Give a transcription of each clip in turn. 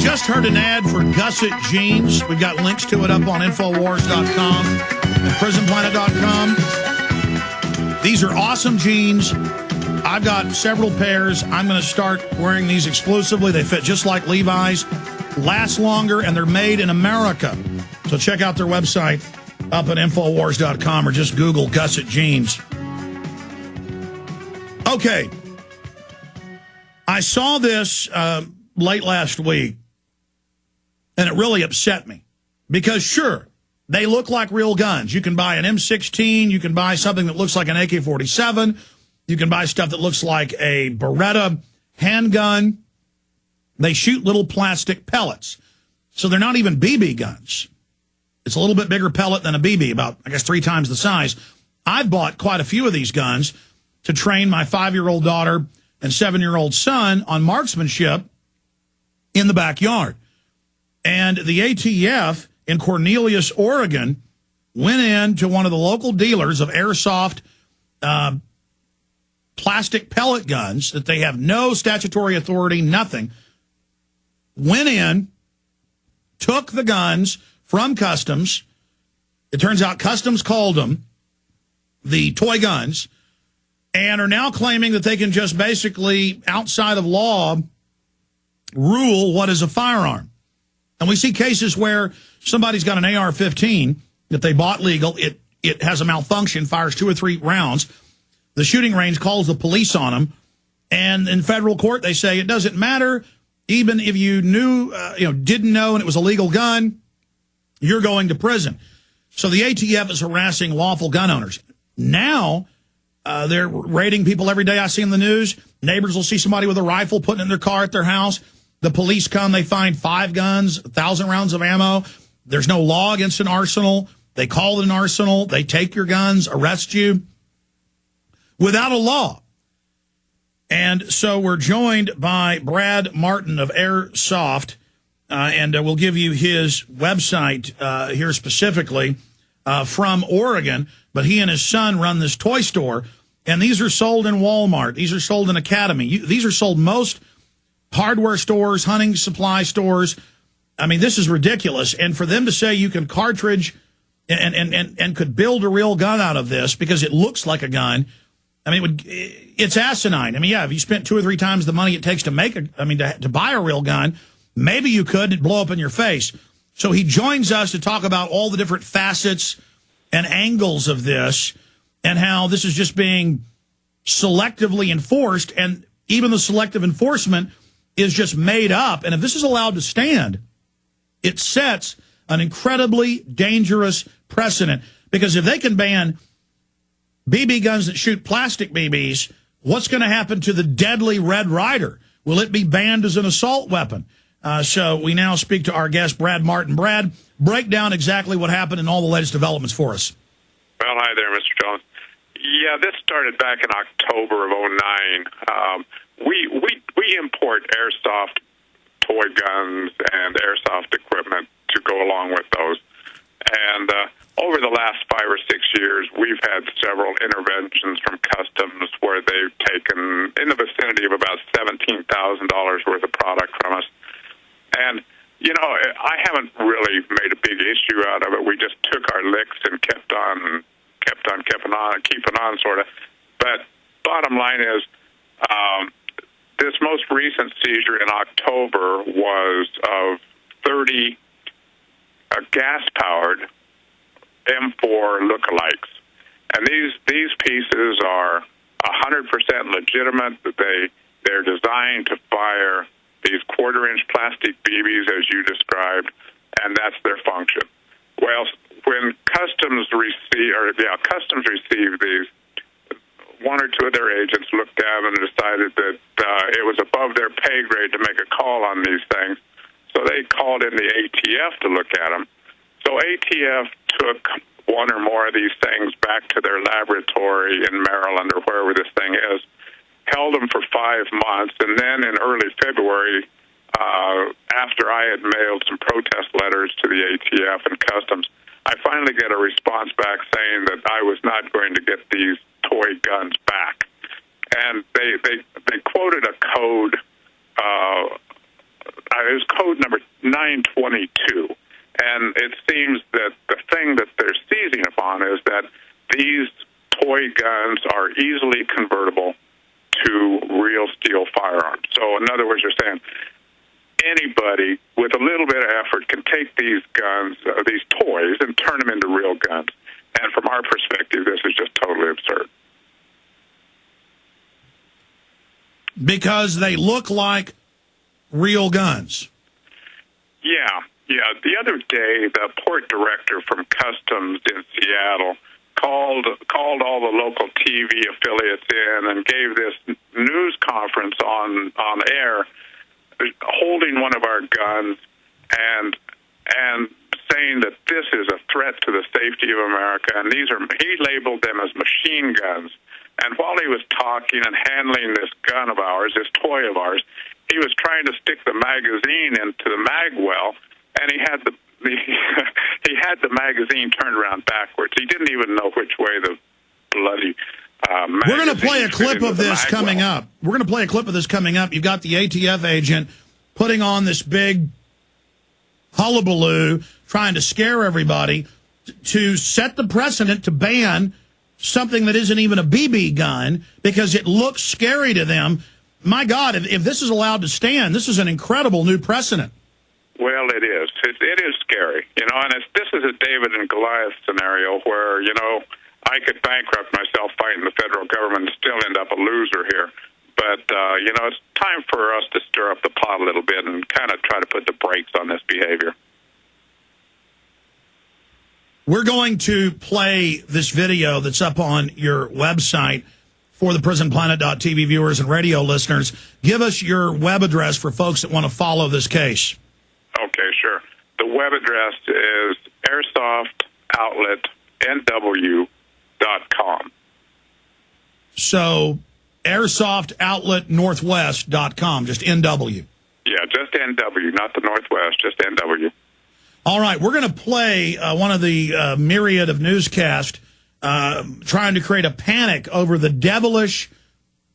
just heard an ad for Gusset Jeans. We've got links to it up on Infowars.com and PrisonPlanet.com. These are awesome jeans. I've got several pairs. I'm going to start wearing these exclusively. They fit just like Levi's, last longer, and they're made in America. So check out their website up at Infowars.com or just Google Gusset Jeans. Okay. I saw this late last week, and it really upset me. Because, sure, they look like real guns. You can buy an M16. You can buy something that looks like an AK-47. You can buy stuff that looks like a Beretta handgun. They shoot little plastic pellets. So they're not even BB guns. It's a little bit bigger pellet than a BB, about, I guess, 3 times the size. I've bought quite a few of these guns to train my 5-year-old daughter and 7-year-old son on marksmanship in the backyard. And the ATF in Cornelius, Oregon, went in to one of the local dealers of airsoft plastic pellet guns that they have no statutory authority, nothing. Went in, took the guns from Customs. It turns out Customs called them the toy guns, and are now claiming that they can just basically, outside of law, rule what is a firearm. And we see cases where somebody's got an AR-15 that they bought legal. It has a malfunction, fires 2 or 3 rounds. The shooting range calls the police on them. And in federal court, they say it doesn't matter. Even if you knew, didn't know and it was a legal gun, you're going to prison. So the ATF is harassing lawful gun owners. Now, they're raiding people every day I see in the news. Neighbors will see somebody with a rifle putting it in their car at their house. The police come, they find 5 guns, 1,000 rounds of ammo. There's no law against an arsenal. They call it an arsenal. They take your guns, arrest you without a law. And so we're joined by Brad Martin of Airsoft, and we'll give you his website here specifically from Oregon. But he and his son run this toy store, and these are sold in Walmart. These are sold in Academy. These are sold most hardware stores, hunting supply stores. I mean, this is ridiculous. And for them to say you can cartridge and could build a real gun out of this because it looks like a gun, I mean, it's asinine. I mean, yeah, if you spent 2 or 3 times the money it takes to to buy a real gun, maybe you could and blow up in your face. So he joins us to talk about all the different facets and angles of this and how this is just being selectively enforced, and even the selective enforcement is just made up. And if this is allowed to stand, it sets an incredibly dangerous precedent, because if they can ban BB guns that shoot plastic BBs, what's going to happen to the deadly Red Ryder? Will it be banned as an assault weapon? So we now speak to our guest, Brad Martin. Brad, break down exactly what happened and all the latest developments for us. Well, hi there, Mr. Jones. Yeah, this started back in October of '09. We import airsoft toy guns and airsoft equipment to go along with those. And over the last 5 or 6 years, we've had several interventions from Customs where they've taken in the vicinity of about $17,000 worth of product from us. And, I haven't really made a big issue out of it. We just took our licks and kept on keeping on, sort of. But bottom line is, this most recent seizure in October was of 30 gas-powered M4 lookalikes. And these pieces are 100% legitimate. They're designed to fire these quarter-inch plastic BBs, as you described, and that's their function. Well, when Customs received these, 1 or 2 of their agents looked at them and decided that it was above their pay grade to make a call on these things. So they called in the ATF to look at them. So ATF took 1 or more of these things back to their laboratory in Maryland or wherever this thing is, held them for 5 months, and then in early February, after I had mailed some protest letters to the ATF and Customs, I finally get a response back saying that I was not going to get these toy guns back. And they quoted a code, it was code number 922. And it seems that the thing that they're seizing upon is that these toy guns are easily convertible to real steel firearms. So, in other words, you're saying anybody with a little bit of effort can take these guns, these toys, and turn them into real guns. And from our perspective, this is just totally absurd. Because they look like real guns. Yeah. The other day, the port director from Customs in Seattle called all the local TV affiliates in and gave this news conference on air, holding one of our guns and saying that this is a threat to the safety of America, and he labeled them as machine guns. And while he was talking and handling this gun of ours, this toy of ours, he was trying to stick the magazine into the mag well, and he had the magazine turned around backwards. He didn't even know which way the bloody magazine. We're going to play a clip of this coming up. We're going to play a clip of this coming up. You've got the ATF agent putting on this big hullabaloo, trying to scare everybody to set the precedent to ban something that isn't even a BB gun because it looks scary to them. My God, if this is allowed to stand, this is an incredible new precedent. Well, it is. It is scary, and this is a David and Goliath scenario where, I could bankrupt myself fighting the federal government and still end up a loser here. But, it's time for us to stir up the pot a little bit and kind of try to put the brakes on this behavior. We're going to play this video that's up on your website for the PrisonPlanet.tv viewers and radio listeners. Give us your web address for folks that want to follow this case. Okay, sure. The web address is airsoftoutletnw.com. So, airsoftoutletnorthwest.com, just NW. Yeah, just NW, not the Northwest, just NW. All right, we're going to play one of the myriad of newscasts trying to create a panic over the devilish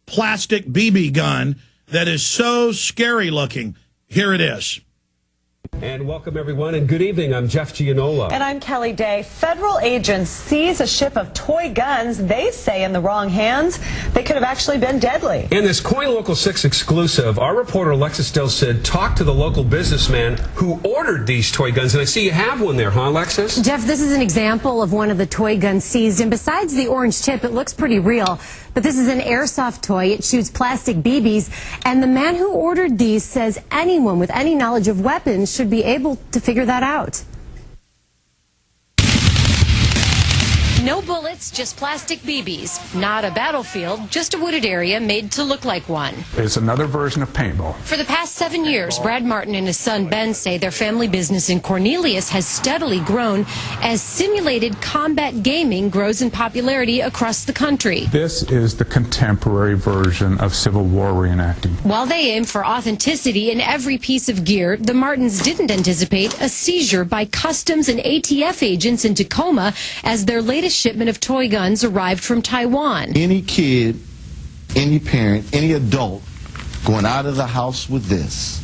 plastic BB gun that is so scary looking. Here it is. And welcome, everyone, and good evening. I'm Jeff Gianola. And I'm Kelly Day. Federal agents seize a ship of toy guns they say in the wrong hands. They could have actually been deadly. In this KOIN Local 6 exclusive, our reporter Alexis Del Cid talked to the local businessman who ordered these toy guns. And I see you have one there, huh, Alexis? Jeff, this is an example of one of the toy guns seized. And besides the orange tip, it looks pretty real. But this is an airsoft toy. It shoots plastic BBs. And the man who ordered these says anyone with any knowledge of weapons should be able to figure that out. No bullets, just plastic BBs. Not a battlefield, just a wooded area made to look like one. It's another version of paintball. For the past 7 years, Brad Martin and his son Ben say their family business in Cornelius has steadily grown as simulated combat gaming grows in popularity across the country. This is the contemporary version of Civil War reenacting. While they aim for authenticity in every piece of gear, the Martins didn't anticipate a seizure by Customs and ATF agents in Tacoma as their latest shipment of toy guns arrived from Taiwan. Any kid, any parent, any adult going out of the house with this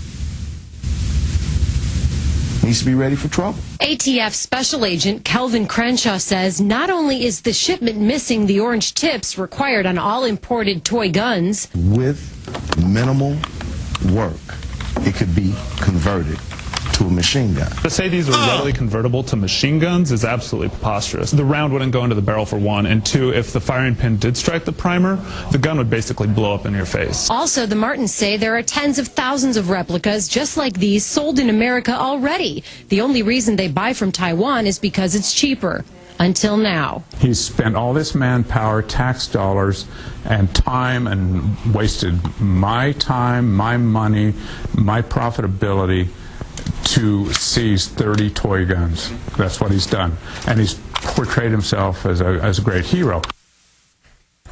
needs to be ready for trouble. ATF Special Agent Kelvin Crenshaw says not only is the shipment missing the orange tips required on all imported toy guns, with minimal work, it could be converted to a machine gun. To say these are readily convertible to machine guns is absolutely preposterous. The round wouldn't go into the barrel, for one, and two, if the firing pin did strike the primer, the gun would basically blow up in your face. Also, the Martins say there are tens of thousands of replicas just like these sold in America already. The only reason they buy from Taiwan is because it's cheaper. Until now. He's spent all this manpower, tax dollars, and time, and wasted my time, my money, my profitability to seize 30 toy guns. That's what he's done. And he's portrayed himself as a great hero.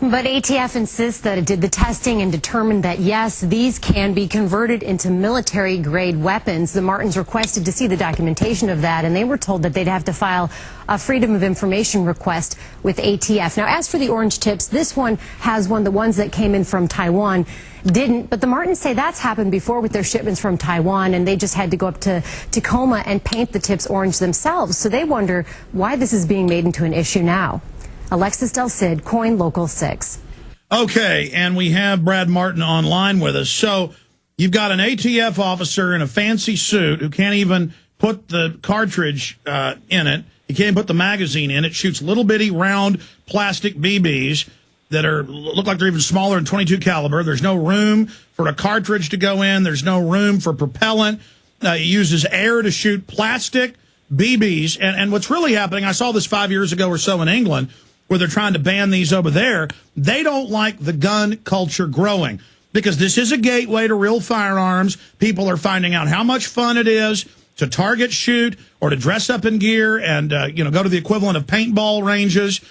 But ATF insists that it did the testing and determined that, yes, these can be converted into military-grade weapons. The Martins requested to see the documentation of that, and they were told that they'd have to file a Freedom of Information request with ATF. Now, as for the orange tips, this one has one. The ones that came in from Taiwan didn't, but the Martins say that's happened before with their shipments from Taiwan, and they just had to go up to Tacoma and paint the tips orange themselves. So they wonder why this is being made into an issue now. Alexis Del Cid, KOIN Local 6. Okay, and we have Brad Martin online with us. So you've got an ATF officer in a fancy suit who can't even put the cartridge in it. He can't put the magazine in it. Shoots little bitty round plastic BBs that look like they're even smaller than .22 caliber. There's no room for a cartridge to go in. There's no room for propellant. He uses air to shoot plastic BBs. And what's really happening, I saw this 5 years ago or so in England, where they're trying to ban these over there. They don't like the gun culture growing because this is a gateway to real firearms. People are finding out how much fun it is to target shoot or to dress up in gear and go to the equivalent of paintball ranges.